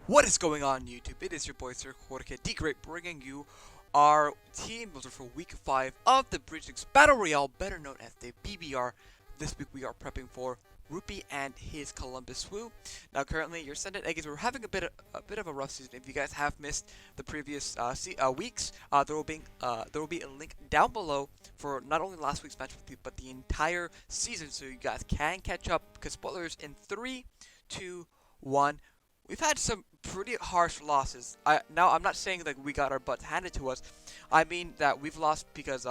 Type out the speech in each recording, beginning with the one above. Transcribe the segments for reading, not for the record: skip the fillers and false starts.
What is going on, YouTube? It is your boy Sir Jorge D Great bringing you our team builder for week 5 of the Breedjets Battle Royale, better known as the BBR. This week we are prepping for Rupee and his Columbus Swoo. Now currently your San Ant Eggys, we're having a bit of a rough season. If you guys have missed the previous weeks, there will be a link down below for not only last week's match but the entire season, so you guys can catch up. Because spoilers in 3, 2, 1. We've had some pretty harsh losses. Now I'm not saying that we got our butts handed to us. I mean that we've lost because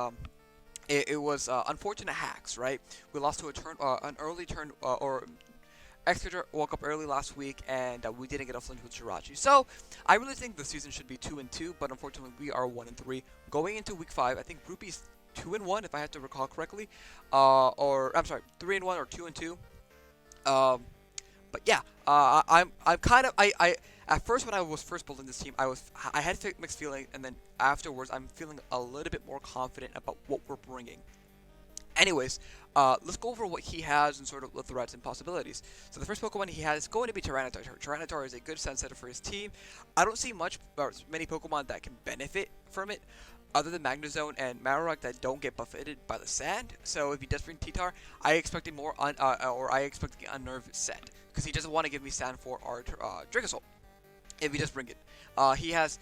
it was unfortunate hacks, right? We lost to a turn, an early turn, or Exeter woke up early last week, and we didn't get a flinch with Jirachi. So I really think the season should be 2-2, but unfortunately we are 1-3 going into week 5. I think Rupee's 2-1 if I have to recall correctly, or I'm sorry, 3-1 or 2-2. But yeah, I'm kind of I at first when I was first building this team, I had mixed feeling, and then afterwards I'm feeling a little bit more confident about what we're bringing. Anyways, let's go over what he has and sort of the threats and possibilities. So the first Pokemon he has is going to be Tyranitar. Tyranitar is a good sense setter for his team. I don't see many Pokemon that can benefit from it, other than Magnezone and Marowak that don't get buffeted by the sand. So if he does bring T-Tar, I expect a more I expect the Unnerved set, because he doesn't want to give me sand for our Dracozolt. If he does bring it, he has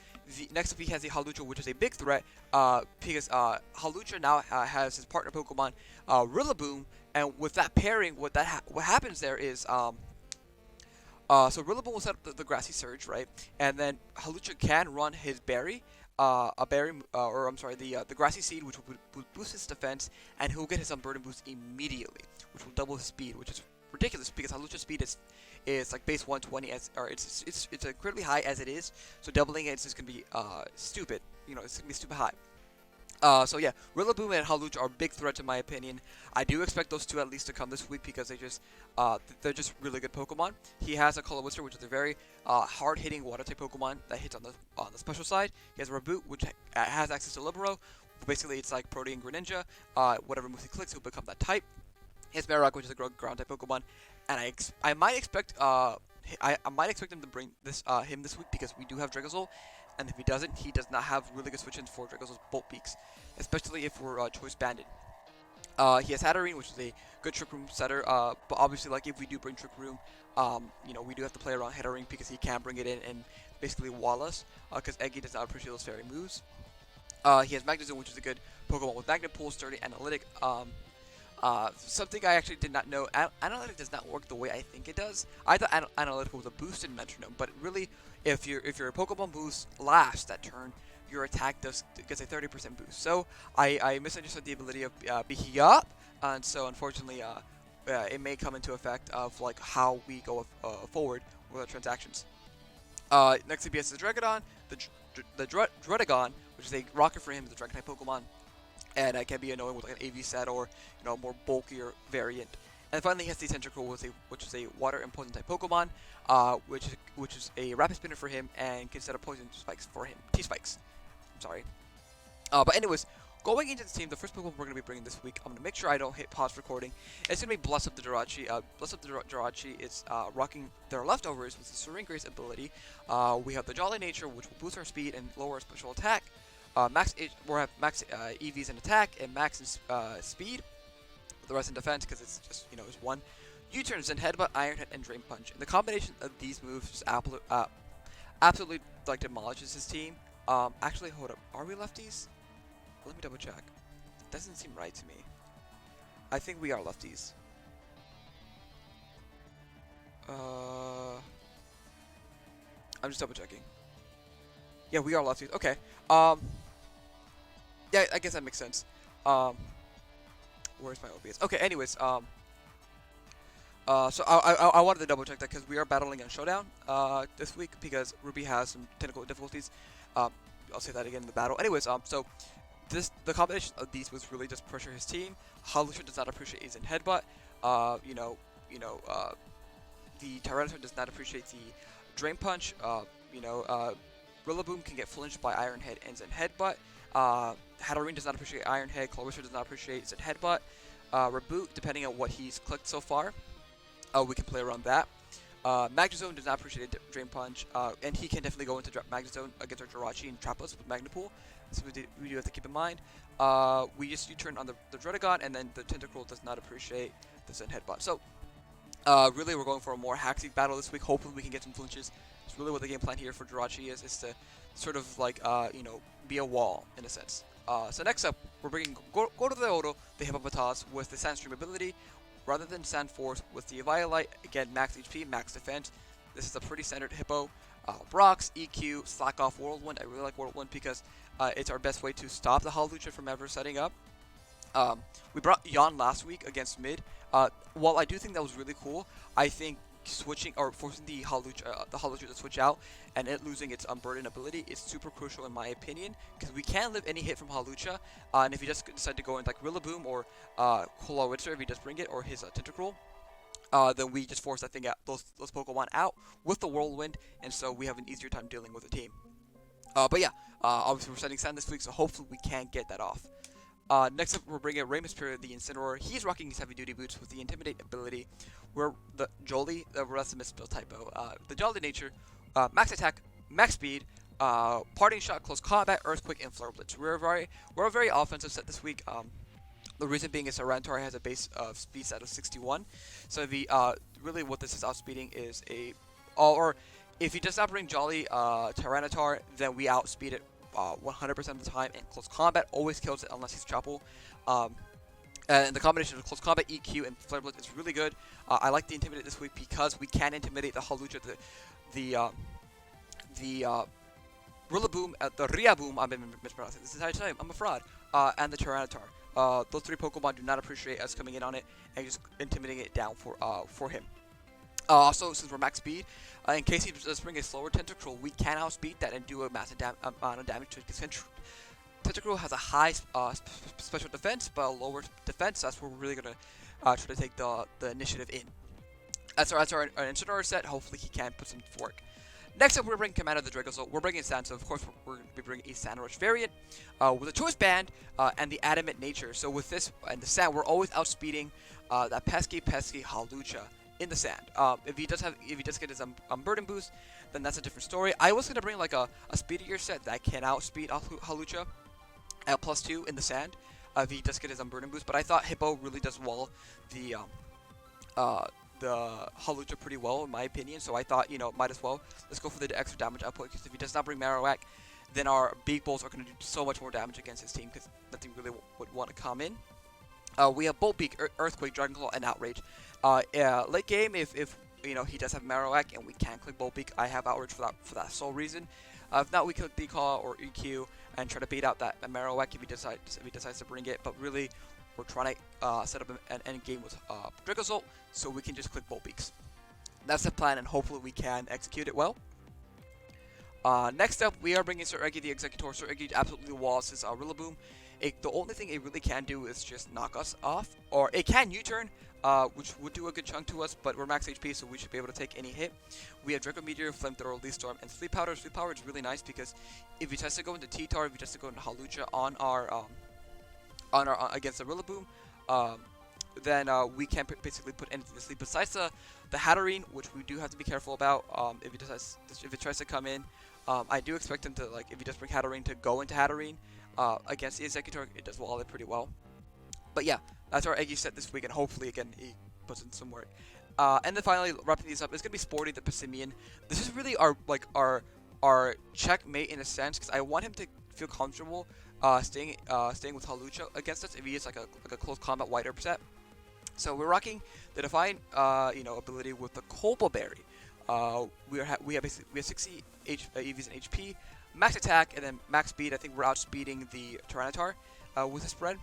next up he has the Hawlucha, which is a big threat, because Hawlucha now has his partner Pokemon Rillaboom, and with that pairing, what happens there is so Rillaboom will set up the Grassy Surge, right, and then Hawlucha can run his Berry. Or I'm sorry, the Grassy Seed, which will boost his defense, and he'll get his Unburden boost immediately, which will double his speed, which is ridiculous because Hawlucha's speed is like base 120, or it's incredibly high as it is. So doubling it is just gonna be stupid. You know, it's gonna be stupid high. So yeah, Rillaboom and Hawlucha are big threats in my opinion. I do expect those two at least to come this week because they're just really good Pokemon. He has a Colowister, which is a very hard-hitting Water-type Pokemon that hits on the special side. He has a Reboot, which has access to Libero. Basically, it's like Protean Greninja. Whatever move he clicks, he'll become that type. He has Marowak, which is a Ground-type Pokemon, and I might expect him to bring him this week because we do have Dracozolt. And if he doesn't, he does not have really good switch-ins for Dracozolt's Bolt Beaks, especially if we're choice banded. He has Hatterene, which is a good Trick Room setter, but obviously, like, if we do bring Trick Room, you know, we do have to play around Hatterene because he can bring it in and basically wall us, because Eggy does not appreciate those fairy moves. He has Magnezone, which is a good Pokemon with Magnet Pull, Sturdy, Analytic. Something I actually did not know, Analytic does not work the way I think it does. I thought Analytic was a boosted Metronome, but really, if your Pokemon moves last that turn, your attack gets a 30% boost. So I misunderstood the ability of being up, and so unfortunately it may come into effect of like how we go forward with our transactions. Next up he has the Dragodon, the Dredagon, which is a rocket for him, the Dragon type Pokemon, and it can be annoying with like an AV set or a more bulkier variant. And finally, he has the Tentacruel, which is a water and poison type Pokemon, which is a rapid spinner for him and can set up poison spikes for him. T-spikes. I'm sorry. But anyways, going into this team, the first Pokemon we're going to be bringing this week, I'm going to make sure I don't hit pause recording. It's going to be Bless Up the Jirachi. Bless Up the Jirachi is rocking their leftovers with the Serene Grace ability. We have the Jolly Nature, which will boost our speed and lower our special attack. We'll have max EVs in attack and max in speed. The rest in defense because it's just, it's one. U-turn, Zen Headbutt, Iron Head, and Drain Punch. And the combination of these moves just absolutely like demolishes his team. Actually, hold up. Are we lefties? Let me double check. Doesn't seem right to me. I think we are lefties. I'm just double checking. Yeah, we are lefties. Okay. Yeah, I guess that makes sense. Where's my OBS? Okay, anyways, so I wanted to double check that because we are battling on Showdown this week because Ruby has some technical difficulties. I'll say that again in the battle. Anyways, so the combination of these was really just pressure his team. Hawlucha does not appreciate Ace and Headbutt. The Tyranitar does not appreciate the Drain Punch. Rillaboom can get flinched by Iron Head and Zen Headbutt. Hatterene does not appreciate Iron Head. Clowister does not appreciate Zen Headbutt. Reboot, depending on what he's clicked so far, we can play around that. Magnezone does not appreciate a Drain Punch, and he can definitely go into Magnezone against our Jirachi and trap us with Magnapool. So we do have to keep in mind. We just U-turn on the Dredagon, and then the Tentacruel does not appreciate the Zen Headbutt. So really, we're going for a more Hack battle this week. Hopefully, we can get some flinches. It's really what the game plan here for Jirachi is to sort of like, be a wall in a sense. So next up, we're bringing go to the Odo, the Hippopotamus, with the Sandstream ability, rather than Sand Force with the Violite. Again, max HP, max defense. This is a pretty standard Hippo. Rocks, EQ, slack off Whirlwind. I really like Whirlwind because it's our best way to stop the Hawlucha from ever setting up. We brought Yon last week against mid. While I do think that was really cool, I think switching or forcing the Hawlucha to switch out and it losing its Unburden ability is super crucial in my opinion, because we can't live any hit from Hawlucha, and if you just decide to go in like Rillaboom or Howitzer, if he does bring it, or his Tentacruel, then we just force that thing out, those Pokemon out with the Whirlwind, and so we have an easier time dealing with the team. But yeah, obviously we're setting Sand this week, so hopefully we can get that off. Next up, we're bringing Rey Mysterio, the Incineroar. He's rocking his heavy-duty boots with the Intimidate ability. We're the Jolie, that's a misspelled typo. The Jolly nature, max attack, max speed, parting shot, close combat, earthquake, and flare blitz. We're a very offensive set this week. The reason being is Tyranitar has a base of speed set of 61. So the really what this is outspeeding is or if he does not bring Jolly Tyranitar, then we outspeed it 100% of the time, and close combat always kills it unless he's Chapel. And the combination of close combat, EQ, and Flare Blitz is really good. I like the Intimidate this week because we can intimidate the Hawlucha, the Rillaboom, the Riaboom, I've been mispronouncing this entire time, I'm a fraud, and the Tyranitar. Those three Pokemon do not appreciate us coming in on it and just intimidating it down for him. Also, since we're max speed, in case he does bring a slower Tentacruel, we can outspeed that and do a massive amount of damage to it. Because Tentacruel has a high special defense, but a lower defense. So that's where we're really going to try to take the initiative in. That's our Incineroar set. Hopefully he can put some work. Next up, we're bringing Commander the Dracozolt. We're bringing Sand, so of course we're going to be bringing a Sandrush variant with a Choice Band and the Adamant Nature. So with this and the Sand, we're always outspeeding that pesky Hawlucha in the Sand. If he does get his Unburden boost, then that's a different story. I was gonna bring like a speedier set that can outspeed Hawlucha at +2 in the Sand if he does get his Unburden boost. But I thought Hippo really does wall the Hawlucha pretty well in my opinion. So I thought, might as well let's go for the extra damage output, because if he does not bring Marowak, then our Big Bolts are gonna do so much more damage against his team, because nothing really would want to come in. We have Bolt Beak, Earthquake, Dragon Claw, and Outrage. Late game, if he does have Marowak and we can click Bolt Beak, I have Outrage for that sole reason. If not, we click Declaw or EQ and try to bait out that Marowak if he decides to bring it. But really, we're trying to set up an end game with Dracozolt, so we can just click Bolt Beaks. That's the plan, and hopefully we can execute it well. Next up, we are bringing Sir Eggy the Executor. Sir Eggy absolutely walls his Rillaboom. The only thing it really can do is just knock us off, or it can U-turn, which would do a good chunk to us, but we're max HP, so we should be able to take any hit. We have Draco Meteor, Flamethrower, Leaf Storm, and Sleep Powder. Sleep Powder is really nice because if he tries to go into T-Tar, if he tries to go into Hawlucha on our against the Rillaboom, then we can basically put anything to sleep besides the Hatterene, which we do have to be careful about. If it tries to come in, I do expect him to, like, if he does bring Hatterene, to go into Hatterene. Against the Executor, it does wall it pretty well. But yeah, that's our Eggy set this week, and hopefully, again, he puts in some work. And then finally, wrapping these up, it's going to be Sporty the Passimian. This is really our checkmate in a sense, because I want him to feel comfortable staying with Hawlucha against us if he is like a close combat white herb set. So we're rocking the Define ability with the Cobble Berry. We have 60 EVs and HP. Max attack and then max speed. I think we're outspeeding the Tyranitar with the spread.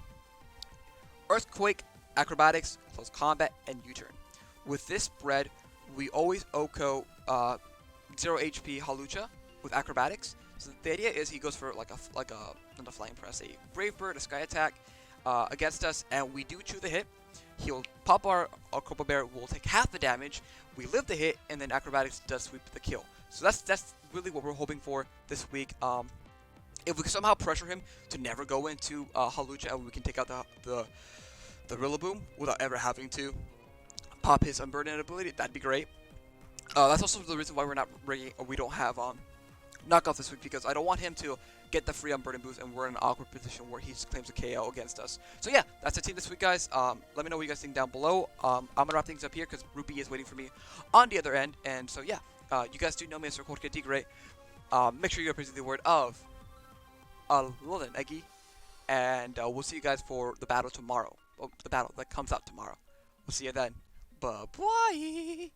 Earthquake, acrobatics, close combat, and U-turn. With this spread, we always OHKO 0 HP Hawlucha with acrobatics. So the idea is he goes for not a flying press, a Brave Bird, a Sky Attack against us, and we do chew the hit. He'll pop our Cobble Bear. We'll take half the damage. We live the hit, and then acrobatics does sweep the kill. So that's really what we're hoping for this week. If we can somehow pressure him to never go into Hawlucha, and we can take out the Rillaboom without ever having to pop his Unburdened ability, that'd be great. That's also the reason why we're not rigging, or we don't have knockoff this week, because I don't want him to get the free unburden boost and we're in an awkward position where he claims a KO against us. So yeah, that's the team this week, guys. Let me know what you guys think down below. I'm gonna wrap things up here because Ruby is waiting for me on the other end, and so yeah, you guys do know me as Jorge Tigre. Make sure you're praising the word of San Ant Eggy, and we'll see you guys for the battle tomorrow. Oh, the battle that comes out tomorrow. We'll see you then. Bye bye.